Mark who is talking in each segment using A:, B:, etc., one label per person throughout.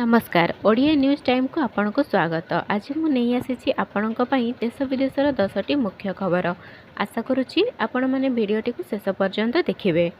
A: नमस्कार Odia news time को आपन को स्वागत। आज मु नहीं आसी आपण देश विदेशर 10टी मुख्य खबर। आशा करुच्ची आपण मैंने भिडटी को शेष पर्यंत देखिए।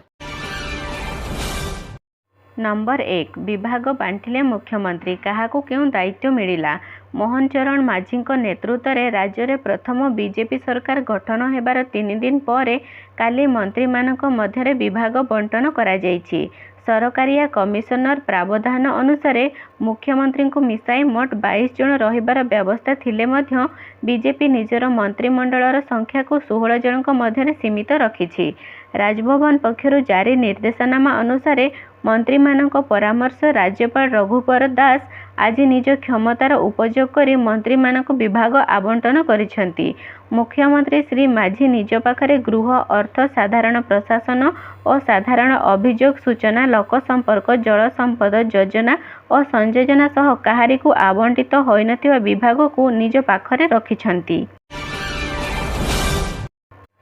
A: नंबर 1 विभाग बांटिले मुख्यमंत्री क्या क्यों दायित्व मिला। मोहन चरण माझी नेतृत्व में राज्य में प्रथम बीजेपी सरकार गठन होबार 3 दिन पर काली मंत्री मानक मध्य विभाग बंटन करा जायछि। सरकारिया कमिशनर प्रावधान अनुसार मुख्यमंत्री को मिसाई मोट 22 जन रहिबार व्यवस्था थिले मध्य बीजेपी निजर मंत्रिमंडलर संख्या को 16 जन मध्य सीमित रखिछि। राजभवन पक्षर जारी निर्देशनामा अनुसार मंत्री मानक परामर्श राज्यपाल रघुवर दास आज निज क्षमतार उपयोग करी मंत्री मानक विभाग आवंटन करिसेंती। मुख्यमंत्री श्री माझी निज पाखरे गृह अर्थ साधारण प्रशासन और साधारण अभियोग सूचना लोक संपर्क जल संपद योजना और संयोजना सह काहारी को आवंटित होइनथिबा विभाग को निज पाखरे रखिछंती।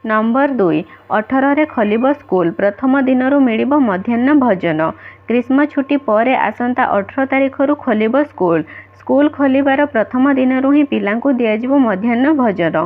A: नंबर 2 18 खोलिब स्कूल प्रथम दिनरू मिलिब मध्याह्न भोजन। ग्रीष्म छुट्टी पर आसंता 18 तारिखरू खोलिब स्कूल। स्कूल खोलिबार प्रथम दिनरू ही पिलांकु दियाजिबो मध्याह्न भोजन।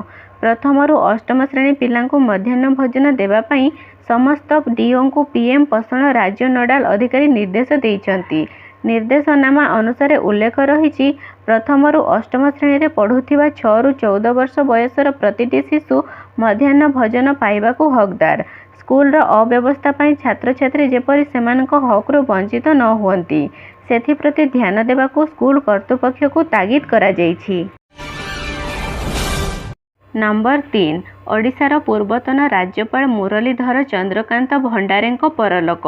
A: प्रथमरू अष्टम श्रेणी पिलांकु मध्याह्न भोजन देवा पई समस्त डीओ को पीएम पोषण राज्य नोडाल अधिकारी निर्देश देइचंती। निर्देशनामा अनुसार उल्लेख रही प्रथमरू अष्टम श्रेणी में पढ़ुथिबा 6 ରୁ 14 वर्ष बयसर प्रतिटी शिशु मध्याह्न भोजन पाइबाकू हकदार। स्कूल अव्यवस्था पाई छात्र छात्री जेपरी सेमानक हकरू वंचित न हुअंती सेथिप्रति ध्यान देबाकू स्कूल कर्तृपक्ष को तागिद करा जायछि। नंबर 3 ओडिशार पूर्वतन राज्यपाल मुरलीधर चंद्रकांत भंडारेंको परलोक।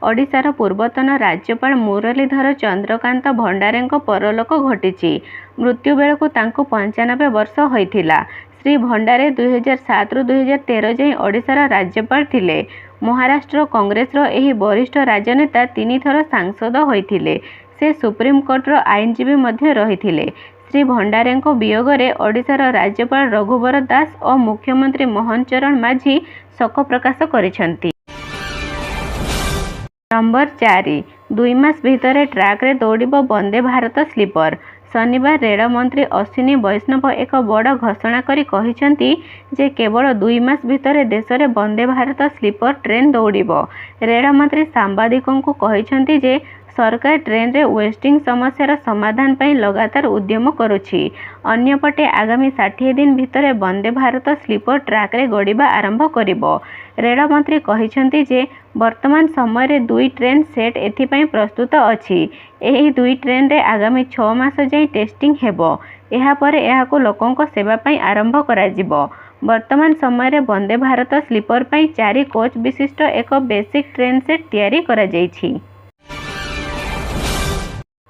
A: ओडिशार पूर्वतन राज्यपाल मुरलीधर चंद्रकांत भंडारेंको परलोक घटिछि। मृत्यु बेलकू तांको 95 वर्ष होइथिला। श्री भंडारे 2007 ରୁ 2013 जाए ओडिशार राज्यपाल थिले। महाराष्ट्र कांग्रेस एही वरिष्ठ राजनेता 3 थर सांसद होइथिले। से सुप्रीम कोर्टर आईनजीवी मध्य रहिथिले। श्री भंडारेंको वियोगरे ओडिशार राज्यपाल रघुवर दास और मुख्यमंत्री मोहन चरण माझी शोक प्रकाश करिसेंती। नंबर 4 2 मास भितर ट्रैक रे दौड़िबो वंदे भारत स्लीपर। शनिवार रेल मंत्री अश्विनी वैष्णव एक बड़ घोषणा करी कहिसेंती जे केवल 2 मास भितर देश में Vande Bharat sleeper train दौड़िबो। Rail मंत्री सांबादिकों को कहिसेंती जे सरकार ट्रेन रे वेस्टिंग समस्यार समाधान पई लगातार उद्यम करुछि। अन्यपटे आगामी 60 दिन भितर वंदे भारत स्लीपर ट्रैक रे गड़िबा आरंभ करिबो। रेल मंत्री कहिसेंती जे वर्तमान समय रे 2 ट्रेन सेट एथिपई प्रस्तुत अछि। एही 2 ट्रेन रे आगामी 6 मास जाई टेस्टिंग हेबो। एहा परे एहाको लोकंक सेवा पई आरंभ करा जिवो। वर्तमान समय रे वंदे भारत स्लीपर पई 4 कोच विशिष्ट एक बेसिक ट्रेन सेट तैयारी करा जायछि।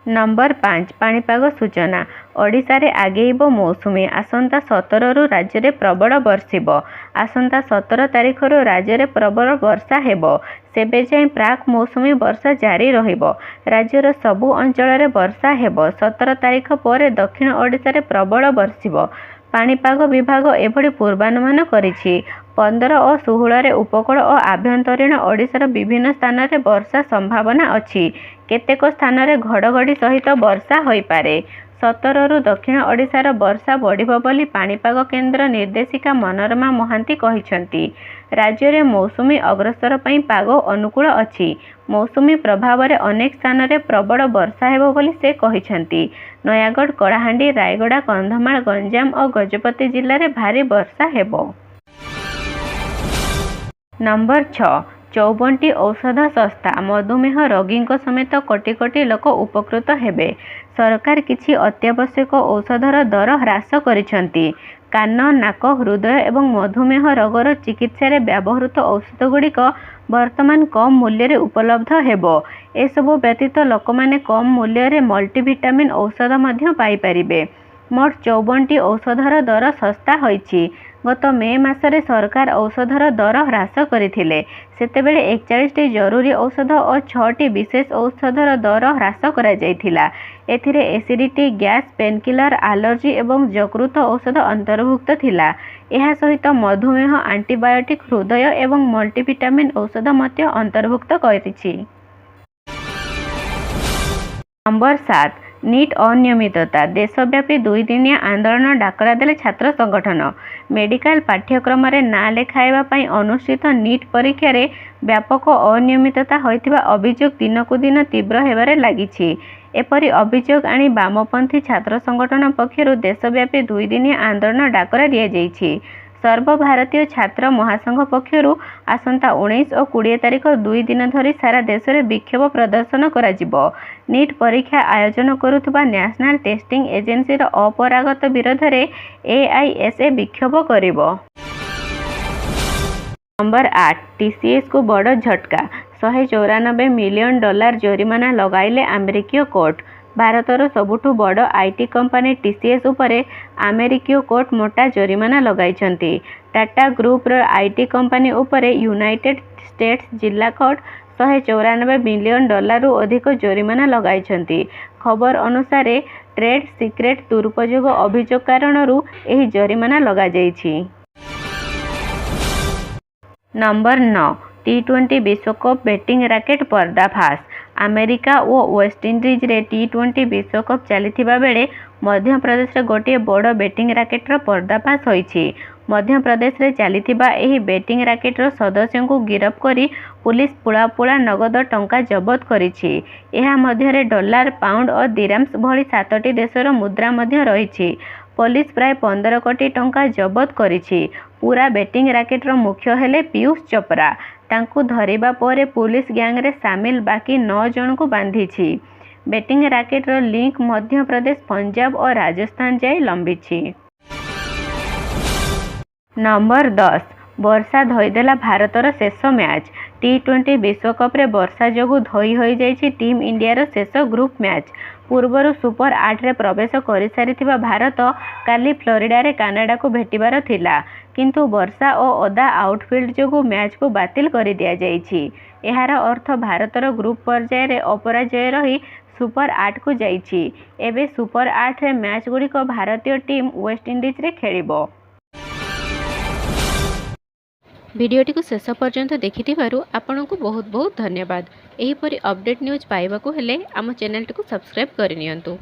A: नंबर 5 पाणीपाग सूचना। ओडिशा रे आगेइबो मौसुमी। आसंता 17 ରୁ राज्य रे प्रबल बर्षिबो। आसंता 17 तारिख ରୁ राज्य रे प्रबल वर्षा हेबो। सेबे जाए प्राक मौसुमी वर्षा जारी रहिबो। राज्यर सबु अंचल रे वर्षा हेबो। 17 तारिख पर दक्षिण ओडिशा रे प्रबल बर्षिबो। पाणीपाग विभाग एभली पूर्वानुमान करिछि। 15 और 16 रे उपकूल और आभ्यंतरीण ओडिशार विभिन्न स्थान रे वर्षा संभावना अछि। केतेक स्थान रे घड़घड़ी सहित वर्षा होई पारे। 17 ରୁ दक्षिण ओडिशार वर्षा बढ़िबो बोली पाणीपाग केन्द्र निर्देशिका मनोरमा महांती कहिसेंती। राज्य रे मौसुमी अग्रसर पई पाग अनुकूल अछि। मौसुमी प्रभाव रे अनेक स्थान रे प्रबल वर्षा हेबो बोली से कहिसेंती। नयागढ़ कलाहांडी रायगड़ा कंधमाल गंजाम और गजपति जिल्ला रे भारी वर्षा हेबो। नंबर 6 54 औषध सस्ता। मधुमेह रोगी समेत कोटी कोटी लोक उपकृत हेबे। सरकार किछि अत्यावश्यक औषधर दर ह्रास करिसेंती। कान नाक हृदय एवं मधुमेह रोगर चिकित्सा व्यवहृत औषध गुड़िक वर्तमान कम मूल्य रे उपलब्ध हेबो। एसबु व्यतीत लोक माने कम मूल्य रे मल्टीविटामिन औषध मध्य पाई परिबे। मोट 54 औषधर दर सस्ता होइछि। गत मे मासरे सरकार औषधर दर ह्रास करथिले। सेतेबेले 41टी जरूरी औषध और 6टी विशेष औषधर दर ह्रास करा जायथिला। एथिरे एसिडिटी गैस पेनकिलर एलर्जी एवं यकृत औषध अंतर्भुक्त थिला। एहा सहित मधुमेह एंटीबायोटिक हृदय एवं मल्टीविटामिन औषध मध्य अंतर्भुक्त करिछि। नंबर 7 नीट अनियमितता देशव्यापी 2 दिनिया आंदोलन डाकरा देले छात्र संगठन। मेडिकल पाठ्यक्रम रे ना लेखाइबा पई अनुष्ठित नीट परीक्षा रे व्यापक अनियमितता होइतिबा अभियोग दिनकु दिन तीव्र हेबारे लागिछि। एपरि अभियोग आनी वामपंथी छात्र संगठन पक्षरु देशव्यापी 2 दिनिया आंदोलन डाकरा दिया जाइछि। सर्वभारतीय छात्र महासंघ पक्षरु आसंता 19 और 20 तारिख 2 दिन धरी सारा देश में विक्षोभ प्रदर्शन करा। नीट परीक्षा आयोजन करुवा नेशनल टेस्टिंग एजेंसी अपरागत विरोध में एआईएसए विक्षोभ करिबो। नंबर 8 टीसीएस को बड़ झटका $194 मिलियन जोरिमाना लगाइले अमेरिकीय कोर्ट। भारतर सबुठु बड़ आईटी कंपनी टीसीएस उपरे अमेरिकीय कोर्ट मोटा जोरिमाना लगाइछंती। टाटा ग्रुप रो आईटी कंपनी उपरे यूनाइटेड स्टेट्स जिला कोर्ट $194 मिलियन रु अधिक जोरिमाना लगाइछंती। खबर अनुसार ट्रेड सिक्रेट दुरुपयोग अभियोग कारणरू एही जोरिमाना लगा जाइछि। नंबर 9 टी20 विश्वकप बैटिंग रैकेट पर्दाफाश। अमेरिका और वेस्टइंडीज रे टी20 विश्वकप चलता बेले मध्य प्रदेश रे गोटे बड़ बैटिंग रैकेटर पर्दाफाश होइछि। मध्य प्रदेश रे चलता एही बैटिंग रैकेटर सदस्यों को गिरफ्त करी पुलिस पुला पुला नगद टंका जबत करिछि। एहा मध्यरे डॉलर, पाउंड और दिराम्स भली 7टी देशर मुद्रा मध्य रहिछि। पुलिस प्राय 15 कोटी टंका जबत करिछि। पूरा बैटिंग रैकेटर मुख्य हेले पीयूष चोप्रा। तांकु धरिबा परे पुलिस गैंग रे सामिल बाकी 9 जन को बांधिछि। बैटिंग रैकेटर लिंक मध्य प्रदेश, पंजाब और राजस्थान जाए लंबिछि। नंबर 10 वर्षा धोईदेला भारतर शेष मैच। टी20 विश्वकप रे वर्षा जोगु धोई होई जाइछि टीम इंडिया शेष ग्रुप मैच। पूर्वर सुपर 8 रे प्रवेश कर सारिथिबा भारत काली फ्लोरिडा रे कनाडा को भेटिबार थिला, किंतु वर्षा और ओदा आउटफील्ड जोगु मैच को बातिल कर दिया जाइछि। एहार अर्थ भारतर ग्रुप पर्याय रे अपराजय रही सुपर 8 को जाइछि। एबे सुपर 8 रे मैच गुड़िक भारतीय टीम वेस्टइंडीज रे खेलिबो। भिडियोटी को शेष पर्यंत देखिथिबारु आपनकु बहुत बहुत धन्यवाद। एहीपरि अपडेट न्यूज पाइबाकु हेले आम चैनल को सब्सक्राइब करिनियंतु।